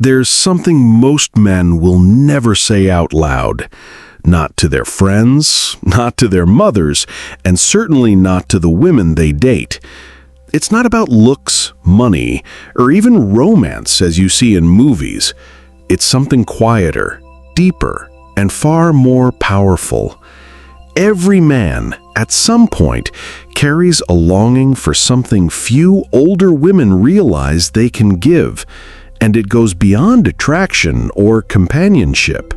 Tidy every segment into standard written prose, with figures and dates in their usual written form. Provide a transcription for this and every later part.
There's something most men will never say out loud. Not to their friends, not to their mothers, and certainly not to the women they date. It's not about looks, money, or even romance as you see in movies. It's something quieter, deeper, and far more powerful. Every man, at some point, carries a longing for something few older women realize they can give, and it goes beyond attraction or companionship.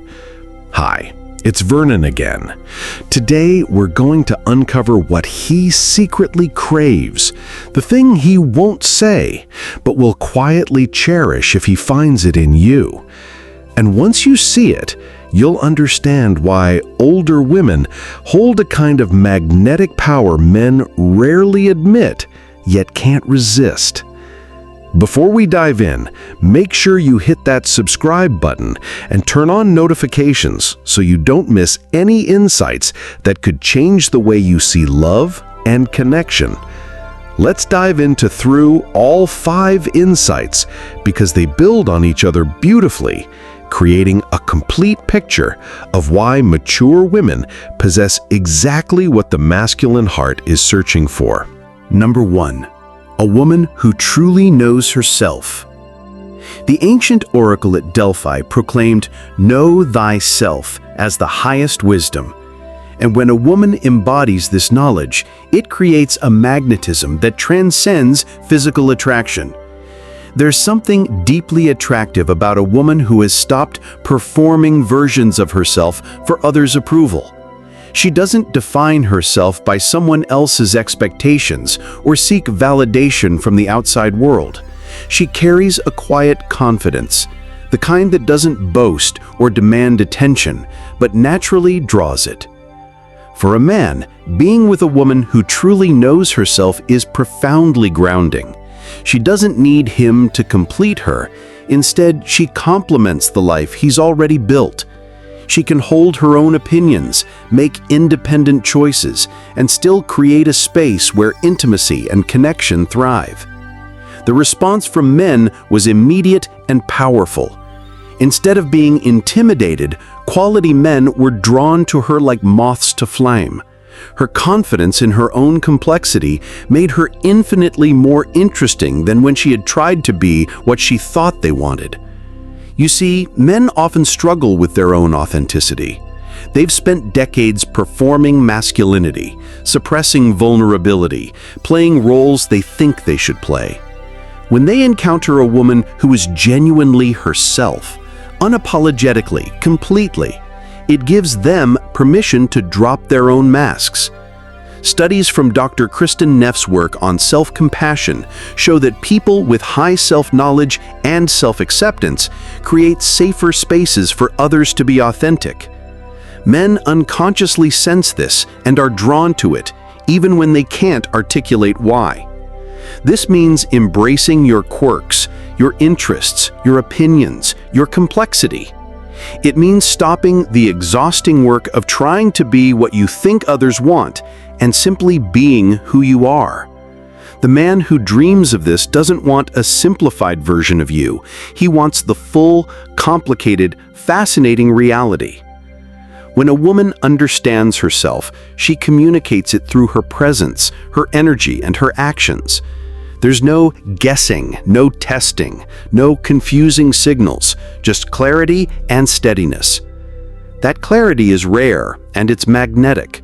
Hi, it's Vernon again. Today, we're going to uncover what he secretly craves, the thing he won't say, but will quietly cherish if he finds it in you. And once you see it, you'll understand why older women hold a kind of magnetic power men rarely admit, yet can't resist. Before we dive in, make sure you hit that subscribe button and turn on notifications so you don't miss any insights that could change the way you see love and connection. Let's dive into through all 5 insights because they build on each other beautifully, creating a complete picture of why mature women possess exactly what the masculine heart is searching for. Number 1. A woman who truly knows herself. The ancient oracle at Delphi proclaimed, "Know thyself," as the highest wisdom. And when a woman embodies this knowledge, it creates a magnetism that transcends physical attraction. There's something deeply attractive about a woman who has stopped performing versions of herself for others' approval. She doesn't define herself by someone else's expectations or seek validation from the outside world. She carries a quiet confidence, the kind that doesn't boast or demand attention, but naturally draws it. For a man, being with a woman who truly knows herself is profoundly grounding. She doesn't need him to complete her. Instead, she complements the life he's already built. She can hold her own opinions, make independent choices, and still create a space where intimacy and connection thrive. The response from men was immediate and powerful. Instead of being intimidated, quality men were drawn to her like moths to flame. Her confidence in her own complexity made her infinitely more interesting than when she had tried to be what she thought they wanted. You see, men often struggle with their own authenticity. They've spent decades performing masculinity, suppressing vulnerability, playing roles they think they should play. When they encounter a woman who is genuinely herself, unapologetically, completely, it gives them permission to drop their own masks. Studies from Dr. Kristin Neff's work on self-compassion show that people with high self-knowledge and self-acceptance create safer spaces for others to be authentic. Men unconsciously sense this and are drawn to it, even when they can't articulate why. This means embracing your quirks, your interests, your opinions, your complexity. It means stopping the exhausting work of trying to be what you think others want and simply being who you are. The man who dreams of this doesn't want a simplified version of you. He wants the full, complicated, fascinating reality. When a woman understands herself, she communicates it through her presence, her energy, and her actions. There's no guessing, no testing, no confusing signals, just clarity and steadiness. That clarity is rare and it's magnetic.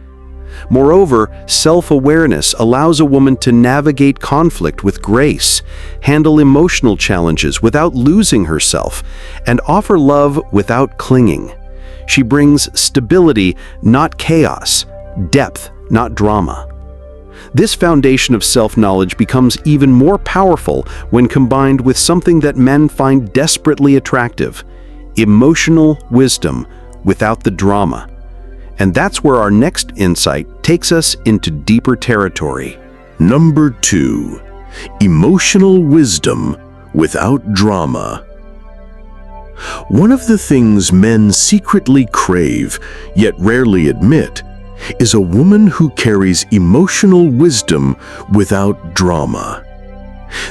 Moreover, self-awareness allows a woman to navigate conflict with grace, handle emotional challenges without losing herself, and offer love without clinging. She brings stability, not chaos, depth, not drama. This foundation of self-knowledge becomes even more powerful when combined with something that men find desperately attractive: emotional wisdom without the drama. And that's where our next insight takes us into deeper territory. Number 2. Emotional wisdom without drama. One of the things men secretly crave, yet rarely admit, is a woman who carries emotional wisdom without drama.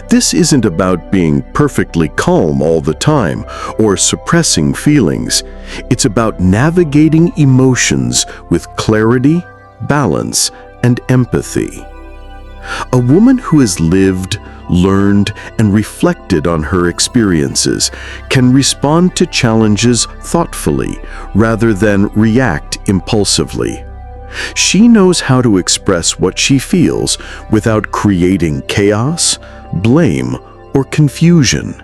This isn't about being perfectly calm all the time or suppressing feelings. It's about navigating emotions with clarity, balance, and empathy. A woman who has lived, learned, and reflected on her experiences can respond to challenges thoughtfully rather than react impulsively. She knows how to express what she feels without creating chaos, blame, or confusion.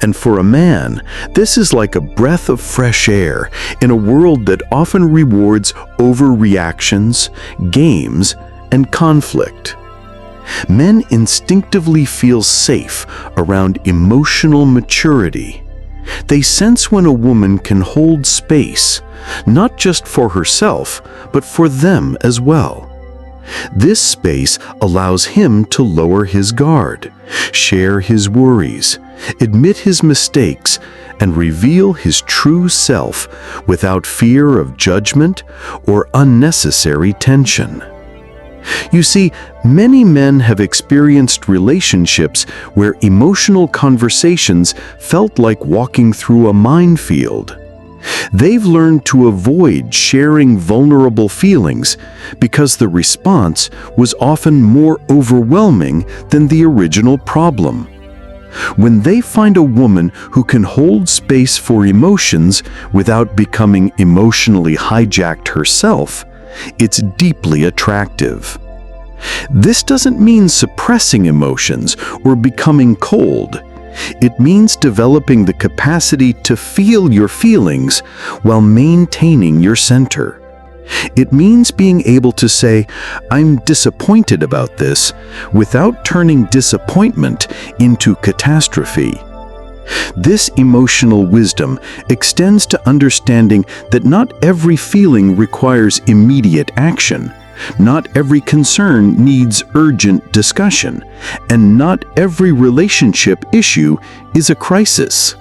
And for a man, this is like a breath of fresh air in a world that often rewards overreactions, games, and conflict. Men instinctively feel safe around emotional maturity. They sense when a woman can hold space, not just for herself, but for them as well. This space allows him to lower his guard, share his worries, admit his mistakes, and reveal his true self without fear of judgment or unnecessary tension. You see, many men have experienced relationships where emotional conversations felt like walking through a minefield. They've learned to avoid sharing vulnerable feelings because the response was often more overwhelming than the original problem. When they find a woman who can hold space for emotions without becoming emotionally hijacked herself, it's deeply attractive. This doesn't mean suppressing emotions or becoming cold. It means developing the capacity to feel your feelings while maintaining your center. It means being able to say, "I'm disappointed about this," without turning disappointment into catastrophe. This emotional wisdom extends to understanding that not every feeling requires immediate action, not every concern needs urgent discussion, and not every relationship issue is a crisis.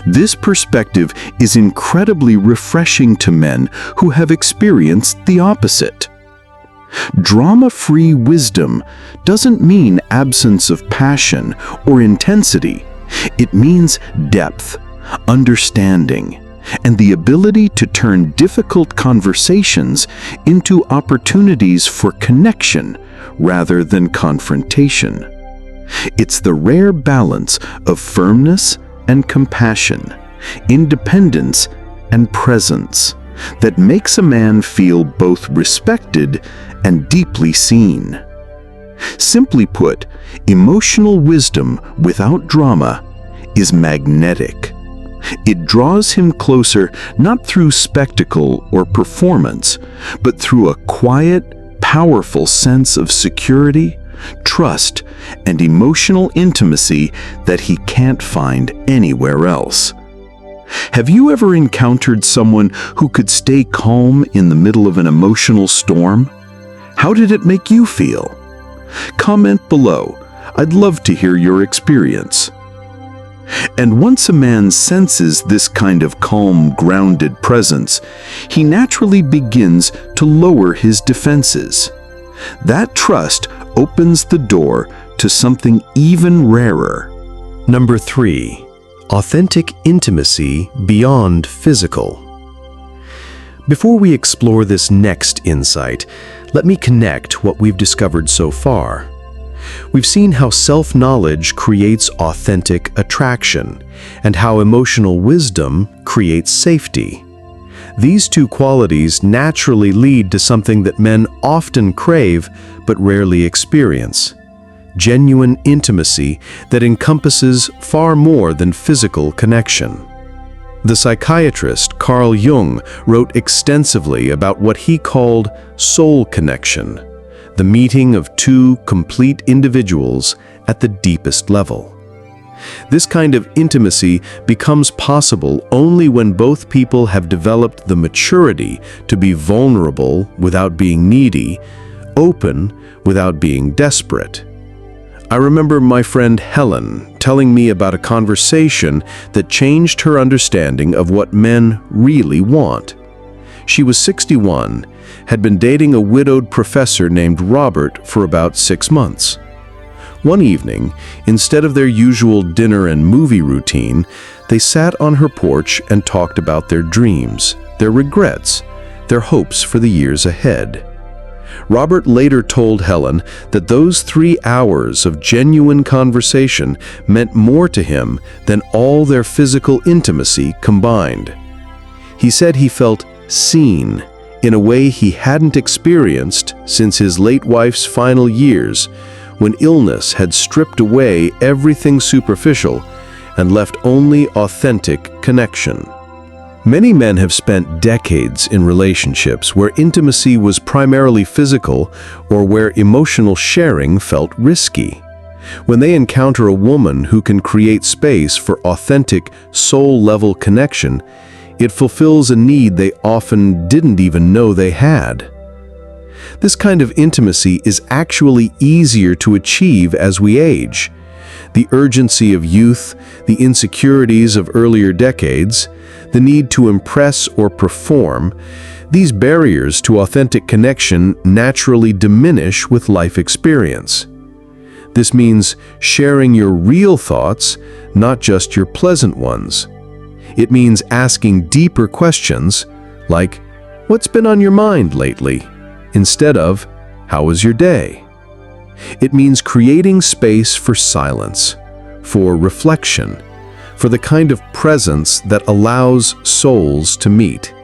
This perspective is incredibly refreshing to men who have experienced the opposite. Drama-free wisdom doesn't mean absence of passion or intensity. It means depth, understanding, and the ability to turn difficult conversations into opportunities for connection rather than confrontation. It's the rare balance of firmness and compassion, independence and presence that makes a man feel both respected and deeply seen. Simply put, emotional wisdom without drama is magnetic. It draws him closer not through spectacle or performance, but through a quiet, powerful sense of security, trust, and emotional intimacy that he can't find anywhere else. Have you ever encountered someone who could stay calm in the middle of an emotional storm? How did it make you feel? Comment below. I'd love to hear your experience. And once a man senses this kind of calm, grounded presence, he naturally begins to lower his defenses. That trust opens the door to something even rarer. Number 3. Authentic intimacy beyond physical. Before we explore this next insight, let me connect what we've discovered so far. We've seen how self-knowledge creates authentic attraction, and how emotional wisdom creates safety. These two qualities naturally lead to something that men often crave but rarely experience: genuine intimacy that encompasses far more than physical connection. The psychiatrist Carl Jung wrote extensively about what he called soul connection, the meeting of two complete individuals at the deepest level. This kind of intimacy becomes possible only when both people have developed the maturity to be vulnerable without being needy, open without being desperate. I remember my friend Helen telling me about a conversation that changed her understanding of what men really want. She was 61, had been dating a widowed professor named Robert for about 6 months. One evening, instead of their usual dinner and movie routine, they sat on her porch and talked about their dreams, their regrets, their hopes for the years ahead. Robert later told Helen that those 3 hours of genuine conversation meant more to him than all their physical intimacy combined. He said he felt seen in a way he hadn't experienced since his late wife's final years, when illness had stripped away everything superficial and left only authentic connection. Many men have spent decades in relationships where intimacy was primarily physical or where emotional sharing felt risky. When they encounter a woman who can create space for authentic, soul-level connection, it fulfills a need they often didn't even know they had. This kind of intimacy is actually easier to achieve as we age. The urgency of youth, the insecurities of earlier decades, the need to impress or perform, these barriers to authentic connection naturally diminish with life experience. This means sharing your real thoughts, not just your pleasant ones. It means asking deeper questions, like, "What's been on your mind lately?" instead of, "How was your day?" It means creating space for silence, for reflection, for the kind of presence that allows souls to meet.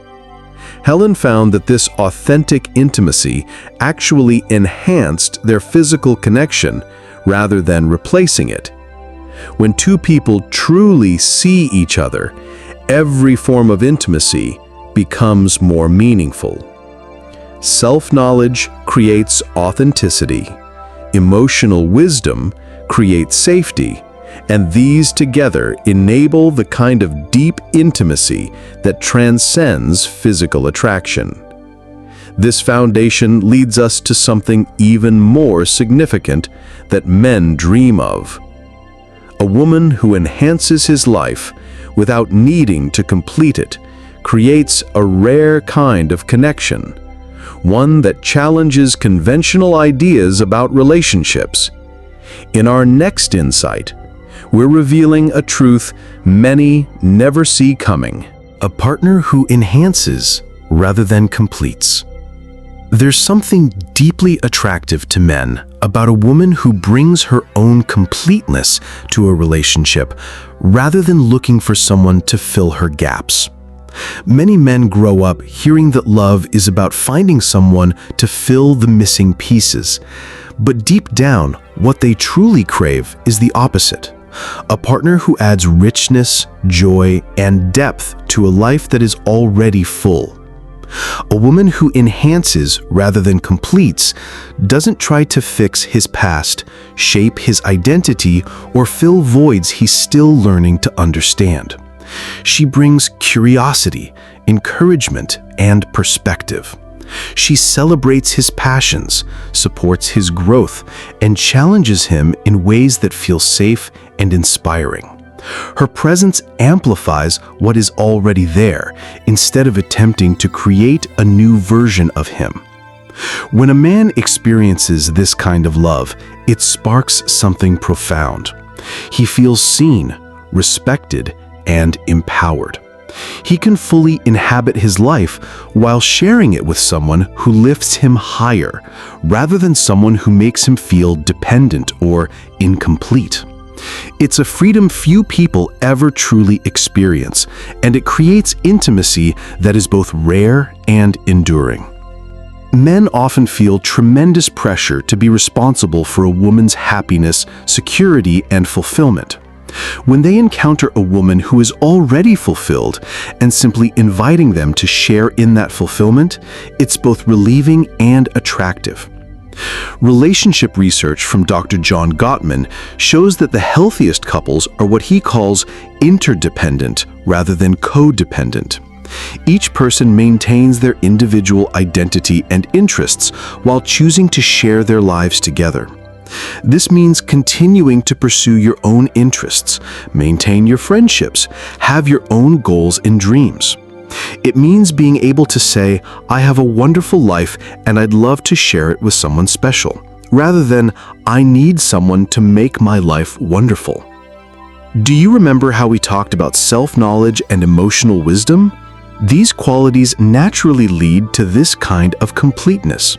Helen found that this authentic intimacy actually enhanced their physical connection rather than replacing it. When 2 people truly see each other, every form of intimacy becomes more meaningful. Self-knowledge creates authenticity. Emotional wisdom creates safety, and these together enable the kind of deep intimacy that transcends physical attraction. This foundation leads us to something even more significant that men dream of. A woman who enhances his life without needing to complete it creates a rare kind of connection, one that challenges conventional ideas about relationships. In our next insight, we're revealing a truth many never see coming: a partner who enhances rather than completes. There's something deeply attractive to men about a woman who brings her own completeness to a relationship rather than looking for someone to fill her gaps. Many men grow up hearing that love is about finding someone to fill the missing pieces. But deep down, what they truly crave is the opposite: a partner who adds richness, joy, and depth to a life that is already full. A woman who enhances rather than completes doesn't try to fix his past, shape his identity, or fill voids he's still learning to understand. She brings curiosity, encouragement, and perspective. She celebrates his passions, supports his growth, and challenges him in ways that feel safe and inspiring. Her presence amplifies what is already there, instead of attempting to create a new version of him. When a man experiences this kind of love, it sparks something profound. He feels seen, respected, and empowered. He can fully inhabit his life while sharing it with someone who lifts him higher, rather than someone who makes him feel dependent or incomplete. It's a freedom few people ever truly experience, and it creates intimacy that is both rare and enduring. Men often feel tremendous pressure to be responsible for a woman's happiness, security, and fulfillment. When they encounter a woman who is already fulfilled and simply inviting them to share in that fulfillment, it's both relieving and attractive. Relationship research from Dr. John Gottman shows that the healthiest couples are what he calls interdependent rather than codependent. Each person maintains their individual identity and interests while choosing to share their lives together. This means continuing to pursue your own interests, maintain your friendships, have your own goals and dreams. It means being able to say, "I have a wonderful life and I'd love to share it with someone special," rather than "I need someone to make my life wonderful." Do you remember how we talked about self-knowledge and emotional wisdom? These qualities naturally lead to this kind of completeness.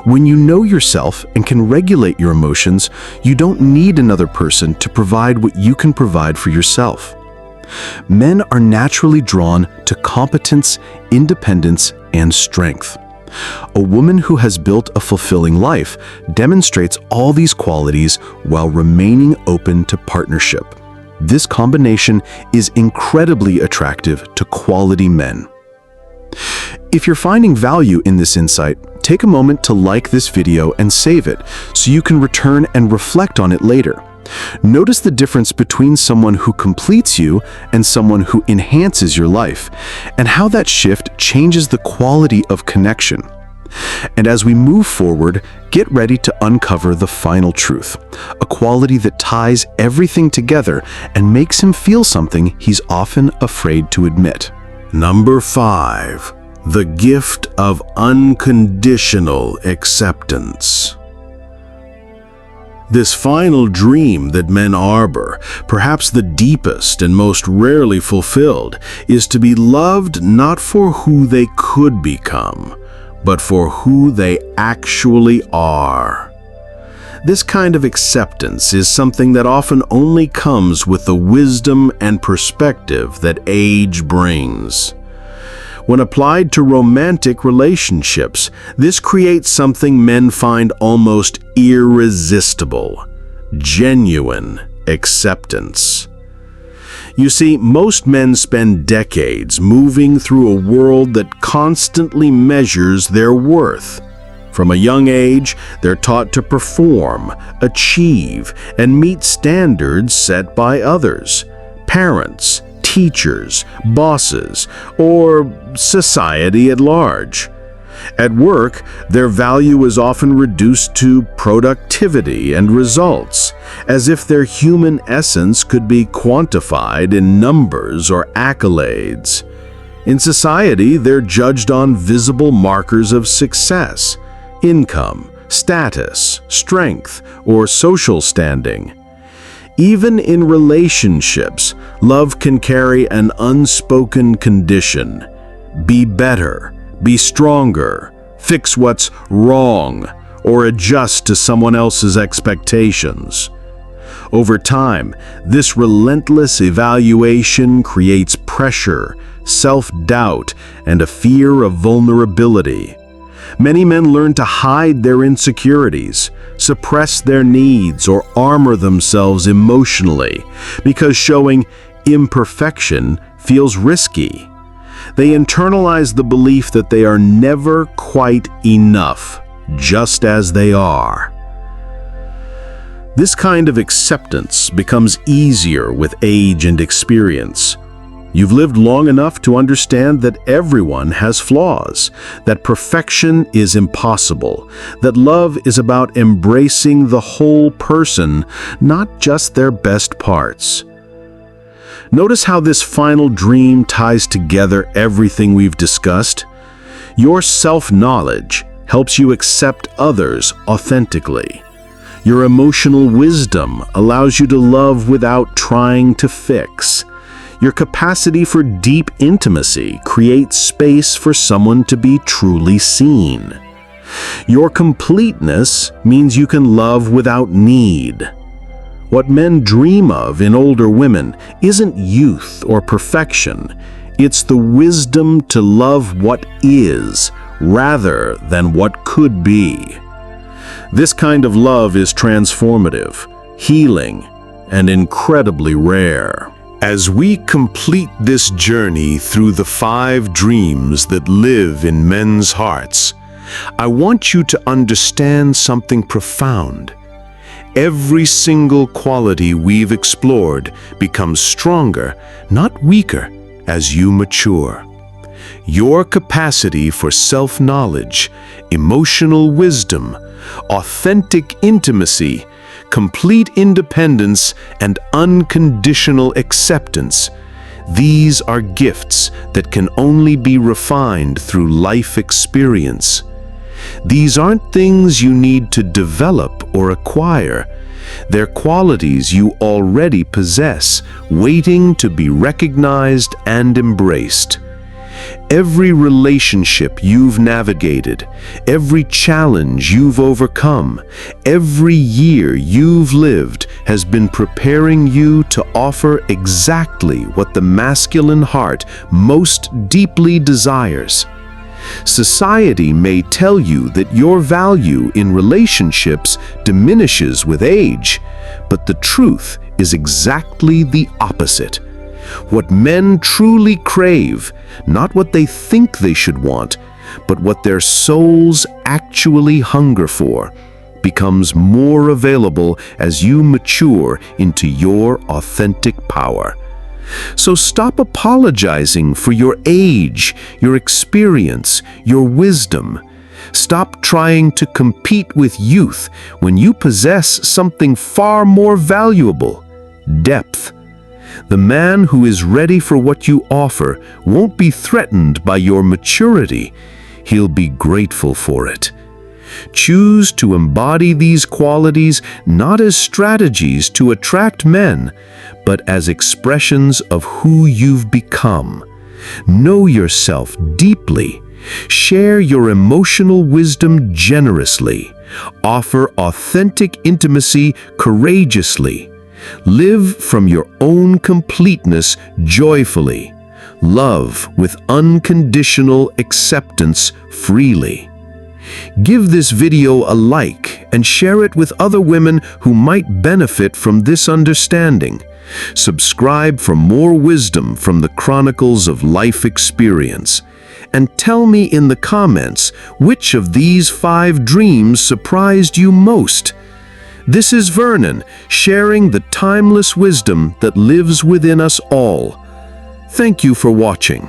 When you know yourself and can regulate your emotions, you don't need another person to provide what you can provide for yourself. Men are naturally drawn to competence, independence, and strength. A woman who has built a fulfilling life demonstrates all these qualities while remaining open to partnership. This combination is incredibly attractive to quality men. If you're finding value in this insight, take a moment to like this video and save it so you can return and reflect on it later. Notice the difference between someone who completes you and someone who enhances your life, and how that shift changes the quality of connection. And as we move forward, get ready to uncover the final truth, a quality that ties everything together and makes him feel something he's often afraid to admit. Number 5. The gift of unconditional acceptance. This final dream that men harbor, perhaps the deepest and most rarely fulfilled, is to be loved not for who they could become, but for who they actually are. This kind of acceptance is something that often only comes with the wisdom and perspective that age brings. When applied to romantic relationships, this creates something men find almost irresistible: genuine acceptance. You see, most men spend decades moving through a world that constantly measures their worth. From a young age, they're taught to perform, achieve, and meet standards set by others: parents, teachers, bosses, or society at large. At work, their value is often reduced to productivity and results, as if their human essence could be quantified in numbers or accolades. In society, they're judged on visible markers of success: income, status, strength, or social standing. Even in relationships, love can carry an unspoken condition: be better, be stronger, fix what's wrong, or adjust to someone else's expectations. Over time, this relentless evaluation creates pressure, self-doubt, and a fear of vulnerability. Many men learn to hide their insecurities, suppress their needs, or armor themselves emotionally because showing imperfection feels risky. They internalize the belief that they are never quite enough, just as they are. This kind of acceptance becomes easier with age and experience. You've lived long enough to understand that everyone has flaws, that perfection is impossible, that love is about embracing the whole person, not just their best parts. Notice how this final dream ties together everything we've discussed. Your self-knowledge helps you accept others authentically. Your emotional wisdom allows you to love without trying to fix. Your capacity for deep intimacy creates space for someone to be truly seen. Your completeness means you can love without need. What men dream of in older women isn't youth or perfection. It's the wisdom to love what is, rather than what could be. This kind of love is transformative, healing, and incredibly rare. As we complete this journey through the 5 dreams that live in men's hearts, I want you to understand something profound. Every single quality we've explored becomes stronger, not weaker, as you mature. Your capacity for self-knowledge, emotional wisdom, authentic intimacy, complete independence, and unconditional acceptance. These are gifts that can only be refined through life experience. These aren't things you need to develop or acquire. They're qualities you already possess, waiting to be recognized and embraced. Every relationship you've navigated, every challenge you've overcome, every year you've lived has been preparing you to offer exactly what the masculine heart most deeply desires. Society may tell you that your value in relationships diminishes with age, but the truth is exactly the opposite. What men truly crave, not what they think they should want, but what their souls actually hunger for, becomes more available as you mature into your authentic power. So stop apologizing for your age, your experience, your wisdom. Stop trying to compete with youth when you possess something far more valuable: depth. The man who is ready for what you offer won't be threatened by your maturity. He'll be grateful for it. Choose to embody these qualities not as strategies to attract men, but as expressions of who you've become. Know yourself deeply. Share your emotional wisdom generously. Offer authentic intimacy courageously. Live from your own completeness joyfully. Love with unconditional acceptance freely. Give this video a like and share it with other women who might benefit from this understanding. Subscribe for more wisdom from the Chronicles of Life Experience. And tell me in the comments which of these 5 dreams surprised you most. This is Vernon, sharing the timeless wisdom that lives within us all. Thank you for watching.